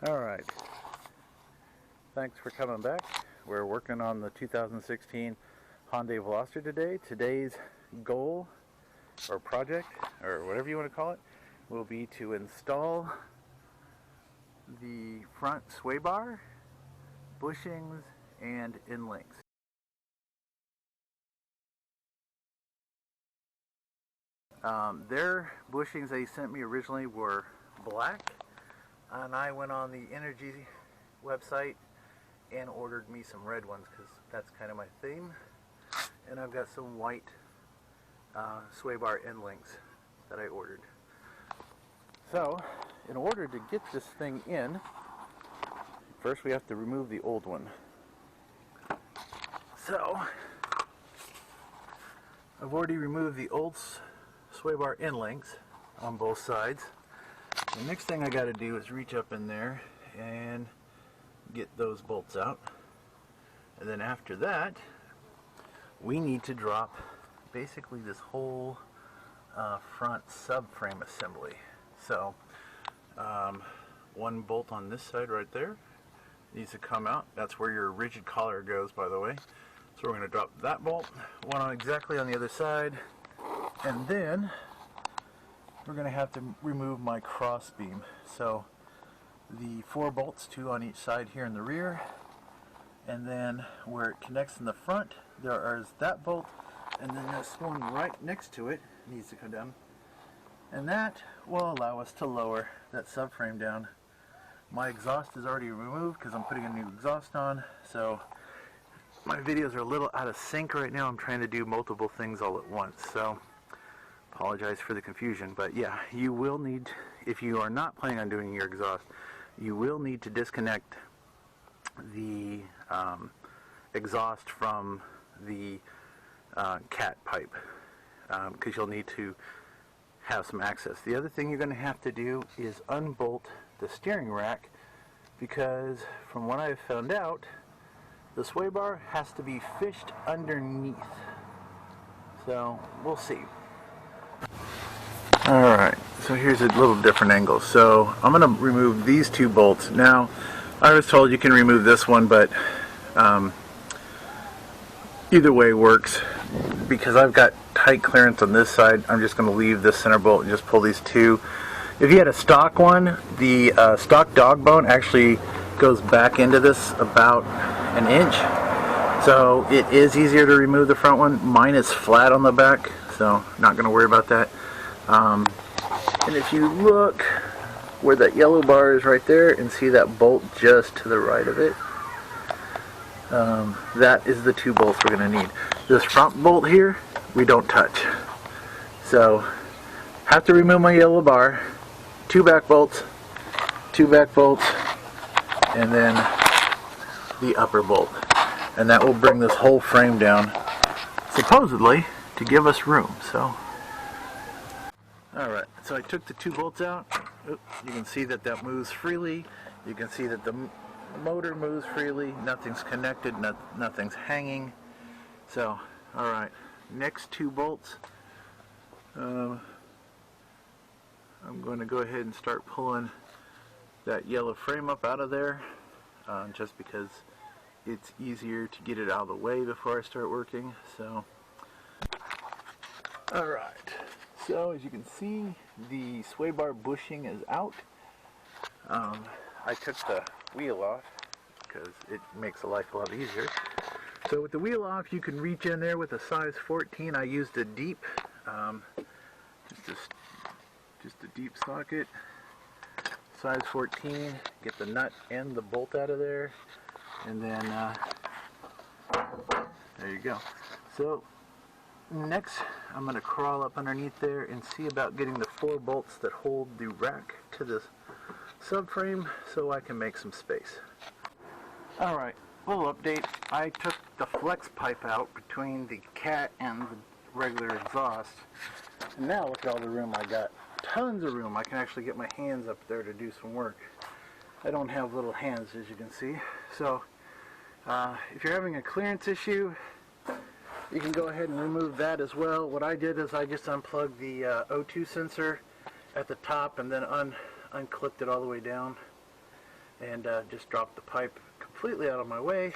Alright, thanks for coming back. We're working on the 2016 Hyundai Veloster today. Today's goal or project, or whatever you want to call it, will be to install the front sway bar, bushings, and end links. Their bushings they sent me originally were black, and I went on the Energy website and ordered me some red ones because that's kind of my theme. And I've got some white sway bar end links that I ordered. So, in order to get this thing in, first we have to remove the old one. So, I've already removed the old sway bar end links on both sides. The next thing I got to do is reach up in there and get those bolts out. And then after that, we need to drop basically this whole front subframe assembly. So, one bolt on this side right there needs to come out. That's where your rigid collar goes, by the way. So we're going to drop that bolt, one on exactly on the other side, and then we're going to have to remove my cross beam. So the 4 bolts, 2 on each side here in the rear, and then where it connects in the front, there is that bolt, and then this one right next to it needs to come down, and that will allow us to lower that subframe down. My exhaust is already removed because I'm putting a new exhaust on, so my videos are a little out of sync right now. I'm trying to do multiple things all at once, so apologize for the confusion. But yeah, you will need, if you are not planning on doing your exhaust, you will need to disconnect the exhaust from the cat pipe because you'll need to have some access. The other thing you're going to have to do is unbolt the steering rack, because from what I've found out, the sway bar has to be fished underneath. So we'll see. Alright, so here's a little different angle. So I'm going to remove these 2 bolts. Now, I was told you can remove this one, but either way works. Because I've got tight clearance on this side, I'm just going to leave this center bolt and just pull these 2. If you had a stock one, the stock dog bone actually goes back into this about an inch. So it is easier to remove the front one. Mine is flat on the back, so not going to worry about that. And if you look where that yellow bar is right there and see that bolt just to the right of it, that is the 2 bolts we're going to need. This front bolt here, we don't touch. So, have to remove my yellow bar, 2 back bolts, 2 back bolts, and then the upper bolt. And that will bring this whole frame down, supposedly, to give us room. So, alright, so I took the 2 bolts out. Oops, you can see that that moves freely. You can see that the motor moves freely. Nothing's connected, nothing's hanging. So, alright, next 2 bolts. I'm going to go ahead and start pulling that yellow frame up out of there, just because it's easier to get it out of the way before I start working. So, alright, so as you can see, the sway bar bushing is out. I took the wheel off because it makes the life a lot easier. So with the wheel off, you can reach in there with a size 14. I used a deep, just a deep socket, size 14. Get the nut and the bolt out of there, and then there you go. So next, I'm going to crawl up underneath there and see about getting the 4 bolts that hold the rack to the subframe so I can make some space. Alright, little update. I took the flex pipe out between the cat and the regular exhaust, and now look at all the room I got. Tons of room. I can actually get my hands up there to do some work. I don't have little hands, as you can see. So if you're having a clearance issue, you can go ahead and remove that as well. What I did is I just unplugged the O2 sensor at the top and then unclipped it all the way down. and just dropped the pipe completely out of my way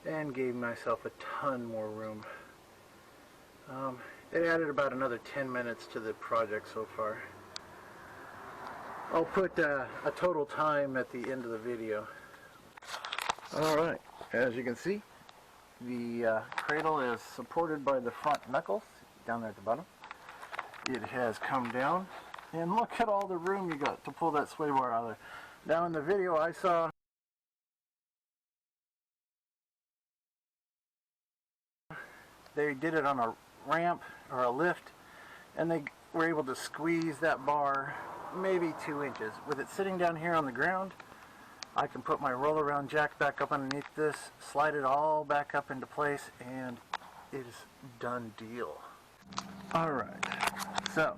and gave myself a ton more room. It added about another 10 minutes to the project so far. I'll put a total time at the end of the video. Alright, as you can see, the cradle is supported by the front knuckles down there at the bottom. It has come down, and look at all the room you got to pull that sway bar out of there. Now in the video I saw they did it on a ramp or a lift, and they were able to squeeze that bar maybe 2 inches. With it sitting down here on the ground, I can put my roll around jack back up underneath this, slide it all back up into place, and it is done deal. Alright, so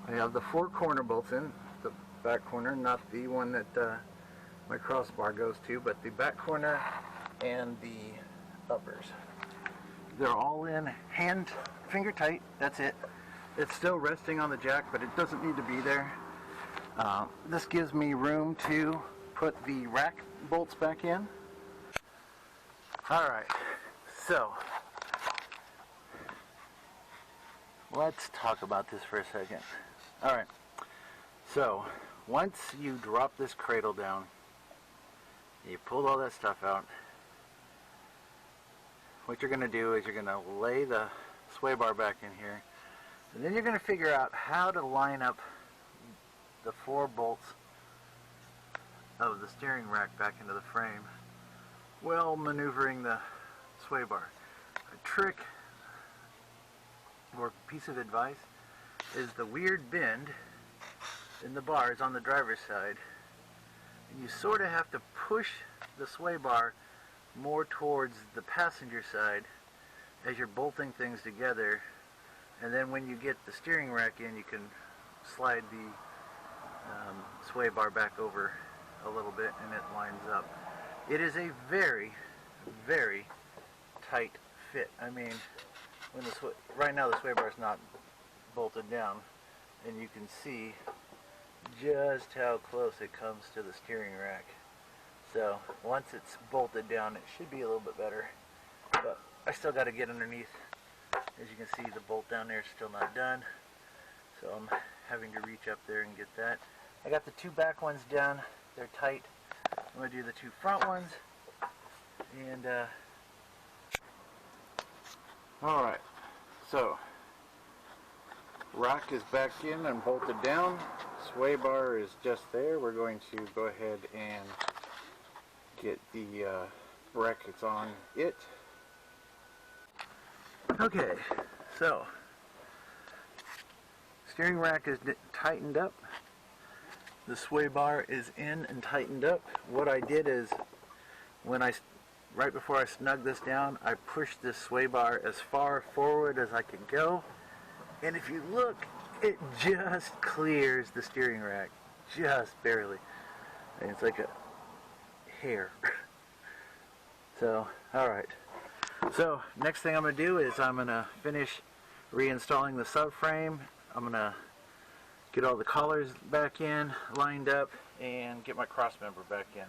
I have the 4 corner bolts in, the back corner, not the one that my crossbar goes to, but the back corner and the uppers. They're all in finger tight, that's it. It's still resting on the jack, but it doesn't need to be there. This gives me room to put the rack bolts back in. Alright, so let's talk about this for a second. Alright, so once you drop this cradle down, you pull all that stuff out, what you're going to do is you're going to lay the sway bar back in here, and then you're going to figure out how to line up the 4 bolts of the steering rack back into the frame while maneuvering the sway bar. A trick or piece of advice is the weird bend in the bars on the driver's side, and you sort of have to push the sway bar more towards the passenger side as you're bolting things together, and then when you get the steering rack in, you can slide the sway bar back over a little bit and it lines up. It is a very, very tight fit. I mean, when right now the sway bar is not bolted down, and you can see just how close it comes to the steering rack. So once it's bolted down, it should be a little bit better, but I still got to get underneath. As you can see, the bolt down there is still not done, so I'm having to reach up there and get that. I got the 2 back ones done. They're tight. I'm going to do the 2 front ones, and alright, so rack is back in and bolted down. Sway bar is just there. We're going to go ahead and get the brackets on it. Okay, so steering rack is tightened up. The sway bar is in and tightened up. What I did is, right before I snugged this down, I pushed this sway bar as far forward as I could go, and if you look, it just clears the steering rack, just barely. And it's like a hair. So, alright. So, next thing I'm going to do is I'm going to finish reinstalling the subframe. I'm going to get all the collars back in, lined up, and get my cross member back in.